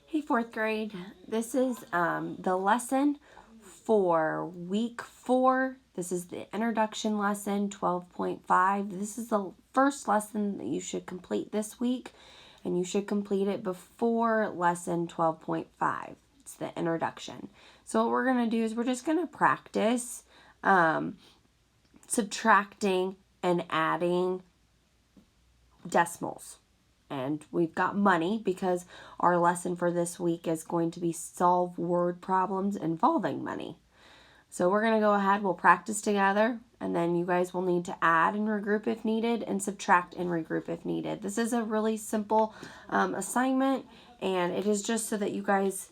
Hey, fourth grade. This is the lesson for week 4. This is the introduction lesson 12.5. This is the first lesson that you should complete this week, and you should complete it before lesson 12.5. It's the introduction. So what we're going to do is we're just going to practice subtracting and adding decimals. And we've got money because our lesson for this week is going to be solve word problems involving money. So we're going to go ahead, we'll practice together, and then you guys will need to add and regroup if needed and subtract and regroup if needed. This is a really simple assignment, and it is just so that you guys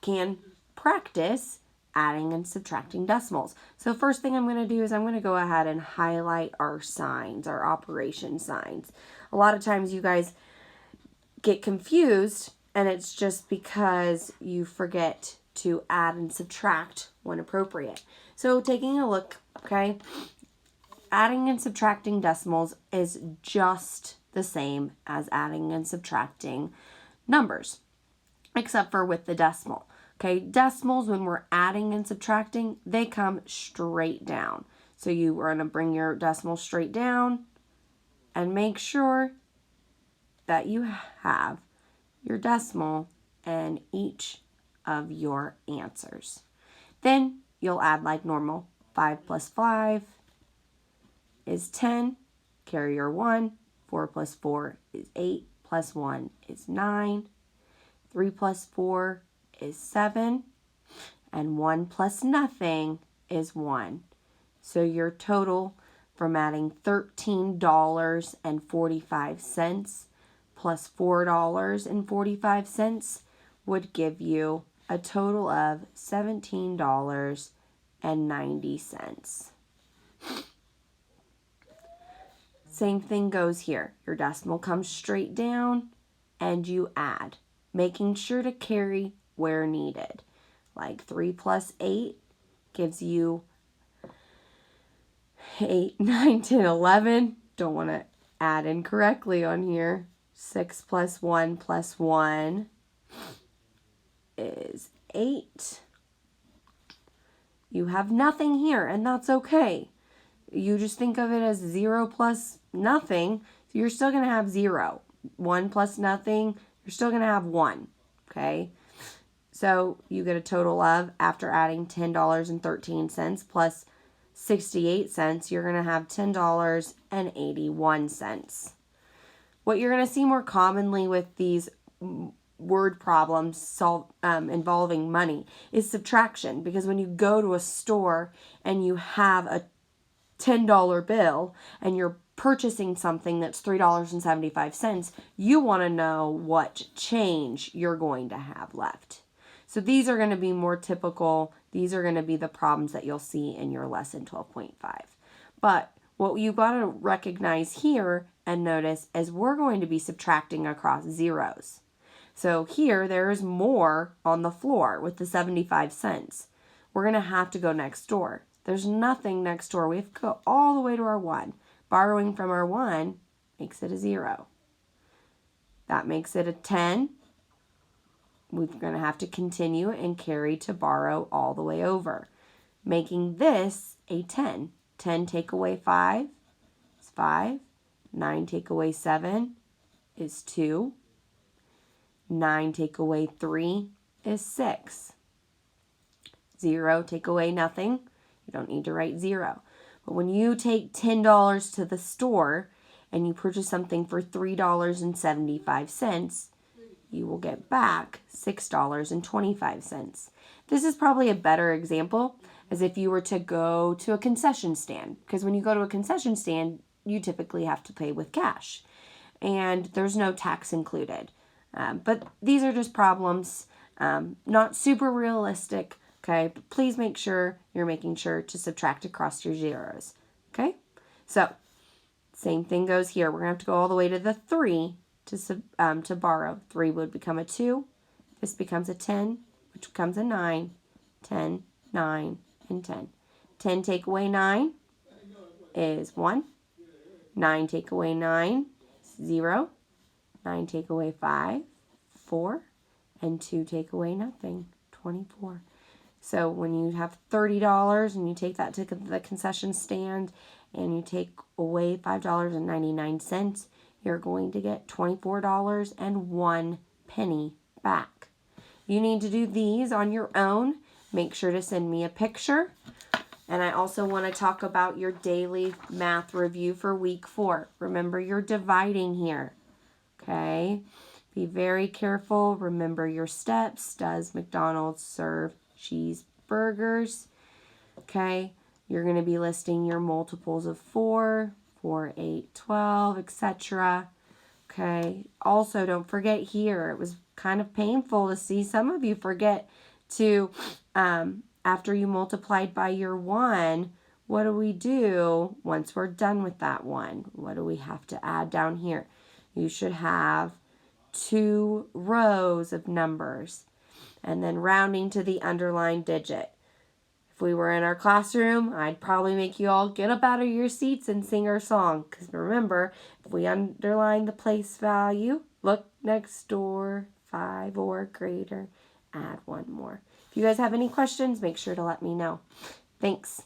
can practice adding and subtracting decimals. So first thing I'm going to do is I'm going to go ahead and highlight our signs, our operation signs. A lot of times you guys get confused, and it's just because you forget to add and subtract when appropriate. So taking a look, okay, adding and subtracting decimals is just the same as adding and subtracting numbers, except for with the decimal. Okay, decimals, when we're adding and subtracting, they come straight down. So you are going to bring your decimal straight down and make sure that you have your decimal in each of your answers. Then you'll add like normal. 5 plus 5 is 10. Carry your 1. 4 plus 4 is 8. Plus 1 is 9. 3 plus 4 is 7. And 1 plus nothing is 1. So your total from adding $13.45 plus $4.45 would give you a total of $17.90. Same thing goes here. Your decimal comes straight down and you add, making sure to carry where needed. Like 3 plus 8 gives you 8, 9, 10, 11. Don't want to add incorrectly on here. 6 plus 1 plus 1 is 8. You have nothing here, and that's okay. You just think of it as 0 plus nothing. So you're still going to have 0. 1 plus nothing, you're still going to have 1. Okay? So you get a total of, after adding $10.13 plus 68 cents, you're going to have $10.81. What you're going to see more commonly with these word problems involving money is subtraction, because when you go to a store and you have a $10 bill and you're purchasing something that's $3.75, you want to know what change you're going to have left. So these are going to be more typical. These are going to be the problems that you'll see in your lesson 12.5. But what you've got to recognize here and notice is we're going to be subtracting across zeros. So here there is more on the floor with the 75 cents. We're going to have to go next door. There's nothing next door. We have to go all the way to our 1. Borrowing from our 1 makes it a 0. That makes it a 10. We're going to have to continue and carry to borrow all the way over, making this a 10. 10 take away 5 is 5. 9 take away 7 is 2. 9 take away 3 is 6. 0 take away nothing. You don't need to write 0. But when you take $10 to the store and you purchase something for $3.75, you will get back $6.25. This is probably a better example as if you were to go to a concession stand, because when you go to a concession stand, you typically have to pay with cash, and there's no tax included. But these are just problems, not super realistic, okay? But please make sure you're making sure to subtract across your zeros, okay? So, same thing goes here. We're going to have to go all the way to the 3 to borrow. 3 would become a 2. This becomes a 10, which becomes a 9. 10, 9, and 10. 10 take away 9 is 1. 9 take away 9 is 0. 9 take away 5, 4, and 2 take away nothing, 24. So when you have $30 and you take that to the concession stand and you take away $5.99, you're going to get $24.01 back. You need to do these on your own. Make sure to send me a picture. And I also want to talk about your daily math review for week 4. Remember, you're dividing here. Okay? Be very careful. Remember your steps. Does McDonald's serve cheeseburgers? Okay? You're going to be listing your multiples of 4, 4, 8, 12, etc. Okay? Also, don't forget here. It was kind of painful to see some of you forget to, after you multiplied by your 1, what do we do once we're done with that 1? What do we have to add down here? You should have 2 rows of numbers and then rounding to the underlined digit. If we were in our classroom, I'd probably make you all get up out of your seats and sing our song. Because remember, if we underline the place value, look next door, 5 or greater, add 1 more. If you guys have any questions, make sure to let me know. Thanks.